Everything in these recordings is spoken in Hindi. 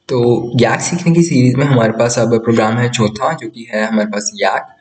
तो याक सीखने की सीरीज में हमारे पास अब प्रोग्राम है चौथा, जो कि है हमारे पास याक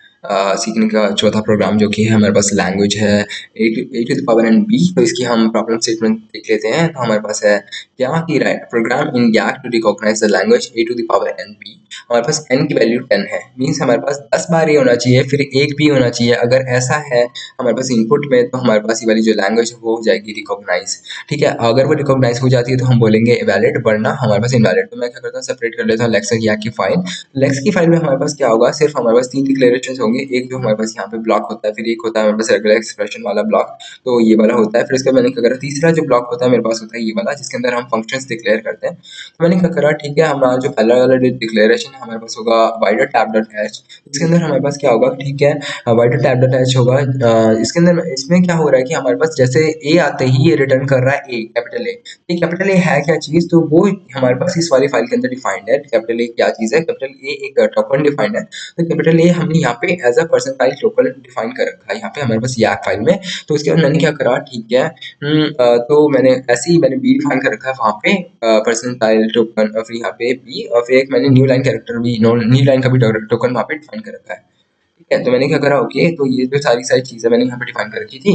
सीखने का चौथा प्रोग्राम, जो कि है हमारे पास लैंग्वेज है a to the power n b। तो इसकी हम प्रॉब्लम स्टेटमेंट देख लेते हैं। तो हमारे पास है क्या कि program in YACC to recognise the language a to the power n b। हमारे पास n की वैल्यू 10 है, मीन्स हमारे पास 10 बार ये होना चाहिए, फिर एक भी होना चाहिए। अगर ऐसा है हमारे पास इनपुट में, तो हमारे पास ये वाली जो लैंग्वेज है वो हो जाएगी रिकॉग्नाइज। ठीक है, अगर वो रिकॉग्नाइज हो जाती है तो हम बोलेंगे वैलिड, वरना हमारे पास इनवैलिड। तो मैं क्या करता हूँ, सेपरेट कर लेता हूँ लेक्स और याक की फाइल। लेक्स की फाइल में हमारे पास क्या होगा, सिर्फ हमारे पास 3 डिक्लेरेशन होंगे। एक जो हमारे पास यहाँ पे ब्लॉक होता है, फिर एक होता है हमारे पास रेगुलर एक्सप्रेशन वाला ब्लॉक, तो ये वाला होता है। फिर इसका मैंने क्या करा, तीसरा जो ब्लॉक होता है मेरे पास होता है ये वाला, जिसके अंदर हम फंक्शंस डिक्लेयर करते हैं। तो मैंने क्या करा, ठीक है, हमारा जो पहला वाला डिक्लेरेशन है हमारे पास होगा वाइडर टैब डॉट एच। इसके अंदर हमारे पास क्या होगा, ठीक है, वाइडर टैब डॉट एच होगा। इसके अंदर इसमें क्या हो रहा है कि हमारे पास जैसे ए आते ही ये रिटर्न कर रहा है ए, कैपिटल ए। ये कैपिटल ए है क्या चीज, तो वो हमारे पास इस वाली फाइल के अंदर डिफाइंड है। कैपिटल ए क्या चीज है, कैपिटल ए एक टोकन डिफाइंड है। तो कैपिटल ए हमने यहाँ पे as a percentile token define कर रखा है यहाँ पे हमारे पास याक फाइल में। तो उसके बाद मैंने क्या करा, ठीक है, तो मैंने ऐसे ही मैंने बी डिफाइन कर रखा है वहाँ पे परसेंटाइल टोकन, और फिर यहाँ पे बी, और फिर एक मैंने न्यू लाइन कैरेक्टर भी, न्यू लाइन का भी टोकन वहाँ पे डिफाइन कर रखा है। ठीक है, तो मैंने क्या करा, ओके, तो ये जो सारी सारी चीज़ें मैंने यहाँ पे डिफाइन कर रखी थी,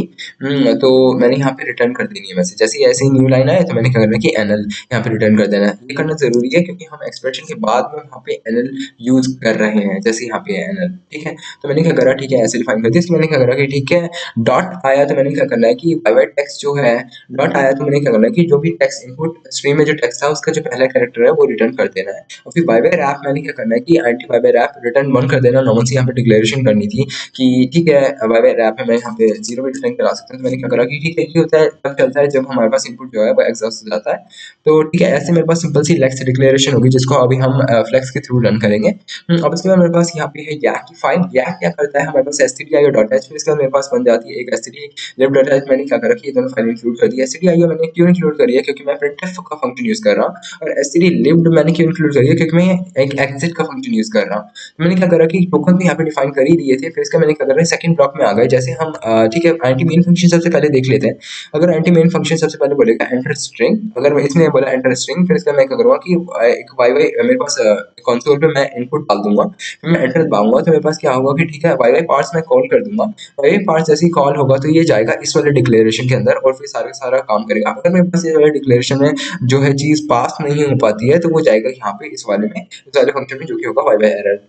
तो मैंने यहाँ पे रिटर्न कर देनी है मैसेज। जैसे ही ऐसे ही न्यू लाइन आए तो मैंने क्या करना है कि एनएल यहाँ पे रिटर्न कर देना है। ये करना ज़रूरी है क्योंकि हम एक्सप्रेशन के बाद में वहाँ पे एनएल यूज़ कर रहे हैं, जैसे यहाँ पे एनएल। ठीक है, तो मैंने क्या करा, ठीक है, ऐसे डिफाइन कर दिया। इसलिए मैंने क्या करा कि ठीक है, डॉट आया तो मैंने क्या करना है कि वाई वाई टेक्स्ट जो है, डॉट आया तो मैंने क्या करना है कि जो भी टेक्स्ट इनपुट स्ट्रीम में जो टेक्स्ट था उसका जो पहला कैरेक्टर है वो रिटर्न कर देना है। और फिर वाई वाई रैप मैंने क्या करना है कि एंटी वाई वाई रैप रिटर्न 1 कर देना। नॉर्मल सी यहाँ पे डिक्लेरेशन करनी थी कि ठीक है, वाई वाई रैप है, मैं यहाँ पे 0 भी डिफाइन करा सकता हूँ। तो मैंने क्या करा कि ठीक है, ये होता है तब चलता है जब हमारे पास इनपुट जो है वो एग्जॉस्ट हो जाता है। तो ठीक है, ऐसे मेरे पास सिंपल सी लेक्स डिक्लेरेशन होगी, जिसको अभी हम फ्लेक्स के थ्रू रन करेंगे। अब इसके बाद मेरे पास यहाँ पे है याक की फाइल। याक क्या करता है, हमारे पास stdio डॉट एच, फिर इसके बाद मेरे पास बन जाती है एक std lib डॉट एच। मैंने क्या करा कि ये दोनों फाइल इंक्लूड कर दी। stdio मैंने क्यों इंक्लूड करी है, क्योंकि मैं printf का फंक्शन यूज कर रहा हूँ। और std libd मैंने क्यों इंक्लूड करी है, क्योंकि मैं एक exit का फंक्शन यूज कर रहा हूँ। तो मैंने क्या करा कि टोकन भी यहाँ पे डिफाइन कर ही दिए थे। फिर इसका मैंने क्या करा, सेकंड ब्लॉक में आ गए। जैसे हम ठीक है, एंटी मेन फंक्शन सबसे पहले देख लेते हैं। अगर एंटी मेन फंक्शन सबसे पहले बोलेगा एंटर स्ट्रिंग, अगर मैं इसने बोला एंटर स्ट्रिंग, फिर इसका मैं क्या करूँगा कि एक वाई वाई मेरे पास कंसोल पे मैं इनपुट डाल दूंगा, फिर मैं एंटर दबाऊंगा, तो मेरे पास क्या होगा कि ठीक है, वाई वाई पार्ट्स मैं कॉल कर दूंगा। वाई वाई पार्ट्स जैसे ही कॉल होगा तो ये जाएगा इस वाले डिक्लेरेशन के अंदर और फिर सारा का सारा काम करेगा। अगर मेरे पास ये वाले डिक्लेरेशन में जो है चीज पास नहीं हो पाती है, तो वो जाएगा यहाँ पे इस वाले में, इस वाले फंक्शन में, जो कि होगा वाई वाई एरर।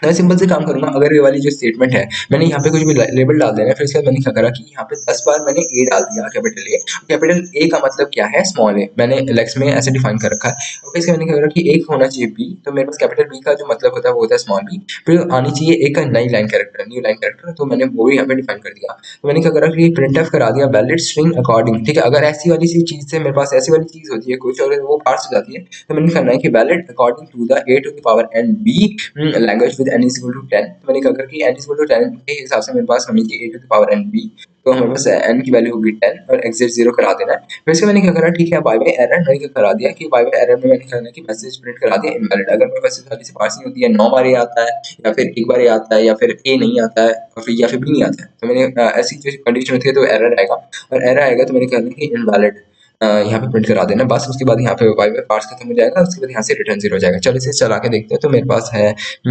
मैं सिंपल से काम करूंगा। अगर ये वाली जो स्टेटमेंट है, मैंने यहाँ पे कुछ भी लेबल डाल देना है, फिर उसके बाद मैंने क्या करा कि यहाँ पे 10 बार मैंने ए डाल दिया, कैपिटल ए। कैपिटल ए का मतलब क्या है, स्मॉल ए, मैंने लेक्स में ऐसे डिफाइन कर रखा है। और फिर इसके मैंने क्या करा कि एक होना चाहिए बी, तो मेरे पास कैपिटल बी का जो मतलब होता है वो होता है स्मॉल बी। फिर आनी चाहिए एक नई line character, new line character, तो मैंने वो भी यहाँ पे डिफाइन कर दिया। तो मैंने क्या करा कि प्रिंटफ करा दिया वैलिड स्ट्रिंग अकॉर्डिंग। ठीक है, अगर ऐसी वाली सी चीज से मेरे पास ऐसी वाली चीज होती है कुछ और वो पार्स हो जाती है, तो मैंने करना है कि valid according to the a to the power N b language with n is equal to 10। तो मैंने क्या करा कि एन इज इक्वल टू 10 के हिसाब से मेरे पास होनी चाहिए A to the power N B. तो हमारे पास एन की वैल्यू होगी 10 और एग्जिट 0 करा देना है। फिर से मैंने क्या करा, ठीक है, वाई वाई एरर मैंने क्या करा दिया कि वाई वाई एरर में मैंने करना है कि मैसेज प्रिंट करा दिया इनवैलिड। अगर मेरे पास वाली से पास नहीं होती है, 9 बार ए आता है, या फिर एक बार ए आता है, या फिर ए नहीं आता है, और फिर या फिर बी नहीं आता है, तो मैंने ऐसी जो कंडीशन होती है तो एरर आएगा। और एरर आएगा तो मैंने कहना है कि इनवैलिड यहाँ पे प्रिंट करा देना बस। उसके बाद यहाँ पे वाई वाई पार्ट्स खत्म हो जाएगा, उसके बाद यहाँ से रिटर्न 0 हो जाएगा। चलो इसे चला के देखते हैं। तो मेरे पास है,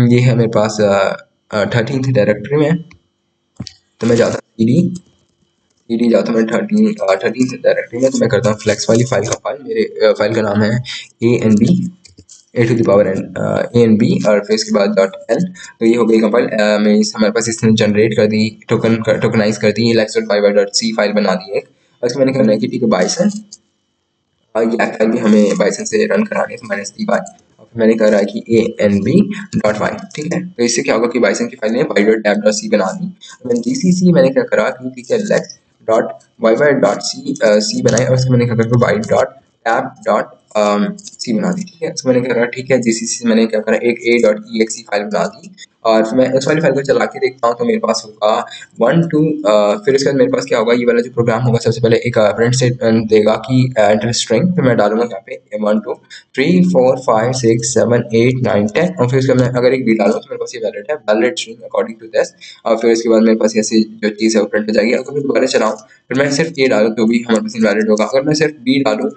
ये है मेरे पास 13th डायरेक्टरी में। तो मैं जाता हूँ ईडी जाता हूँ मैं 13th डायरेक्टरी में। तो मैं करता हूँ फ्लेक्स वाली फाइल का फाइल, मेरे फाइल का नाम है A N B, A to the power N, A N B, और फिर इसके बाद डॉट एल। तो ये हो गई कंपाइल। मैं हमारे पास इसने जनरेट कर दी, टोकनाइज कर दी, lex dot five dot C file बना दी एक। और इसको मैंने करना है कि ठीक है, बाइसन, और ये फाइल भी हमें बाइसन से रन करानी है, तो मैंने इसकी बात, और फिर मैंने करा कि ए एन बी डॉट वाई। ठीक है, तो इससे क्या होगा कि बाइसन की फाइल ने वाई डॉट टैब डॉट सी बना दी। मैंने जी सी सी मैंने क्या करा कि ठीक है, lex dot Y Y dot C C बनाई, और उसको मैंने क्या करा वाई डॉट टैब डॉट सी बना दी। ठीक है, इसको मैंने क्या करा, ठीक है, जीसीसी मैंने क्या करा एक ए डॉट ई एक्स फाइल बना दी। और फिर मैं उस वाली फाइल को चला के देखता हूँ तो मेरे पास होगा 1 2 फिर उसके बाद मेरे पास क्या होगा, ये वाला जो प्रोग्राम होगा सबसे पहले एक प्रिंट स्टेटमेंट देगा कि एंटर स्ट्रिंग, फिर मैं डालूंगा यहाँ पे 1 2 3 4 5 6 7 8 9 10 और फिर उसके बाद मैं अगर एक बी डालूँ तो मेरे पास ये वैलिड है, valid string according to this. और फिर उसके बाद मेरे पास ऐसी जो चीज़ है वो प्रिंट हो जाएगी। अगर मैं दोबारा चलाऊँ फिर मैं सिर्फ ए डालूँ तो भी हमारे पास इनवैलिड होगा, अगर मैं सिर्फ बी डालूँ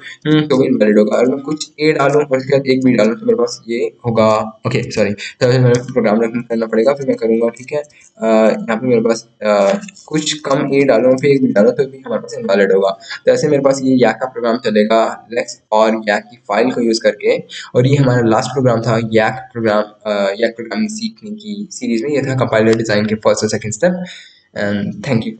तो भी इनवैलिड होगा, अगर मैं कुछ ए डालूँ और उसके बाद एक बी डालूँ तो मेरे पास ये होगा। ओके सॉरी, तो फिर मेरे प्रोग्राम रन करना पड़ेगा, फिर मैं करूँगा ठीक है। यहाँ पे मेरे पास कुछ कम ए डालूँ फिर एक बी डालूँ तो भी हमारे पास इनवैलिड होगा। तो ऐसे मेरे पास ये याक का प्रोग्राम चलेगा लेक्स और याक की फाइल को यूज़ करके। और ये हमारा लास्ट प्रोग्राम था याक प्रोग्रामिंग सीखने की सीरीज में, ये था कंपाइलर डिज़ाइन के फर्स्ट और second step. And thank you.